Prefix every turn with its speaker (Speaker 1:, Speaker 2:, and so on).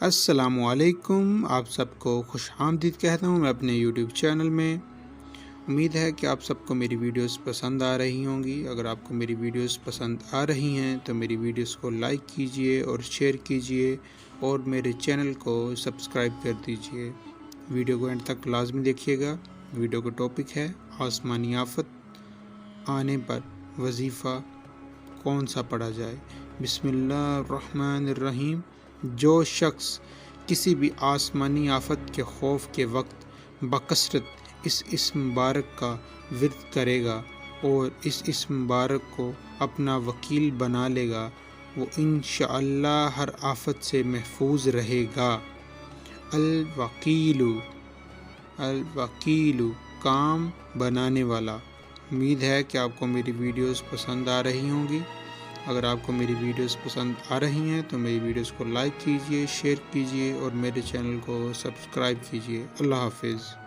Speaker 1: अस्सलामुअलैकुम। आप सबको खुश आमदीद कहता हूँ मैं अपने यूट्यूब चैनल में। उम्मीद है कि आप सबको मेरी वीडियोस पसंद आ रही होंगी। अगर आपको मेरी वीडियोस पसंद आ रही हैं तो मेरी वीडियोस को लाइक कीजिए और शेयर कीजिए और मेरे चैनल को सब्सक्राइब कर दीजिए। वीडियो को एंड तक लाजमी देखिएगा। वीडियो का टॉपिक है आसमानी आफत आने पर वजीफ़ा कौन सा पढ़ा जाए। बिस्मिल्लाहिर्रहमानिर्रहीम। जो शख्स किसी भी आसमानी आफत के खौफ के वक्त बकसरत इस इस्म मुबारक का विर्द करेगा और इस इस्म मुबारक को अपना वकील बना लेगा, वो इंशाअल्लाह हर आफत से महफूज रहेगा। अल वकीलु काम बनाने वाला। उम्मीद है कि आपको मेरी वीडियोस पसंद आ रही होंगी। अगर आपको मेरी वीडियोस पसंद आ रही हैं तो मेरी वीडियोस को लाइक कीजिए, शेयर कीजिए और मेरे चैनल को सब्सक्राइब कीजिए। अल्लाह हाफिज़।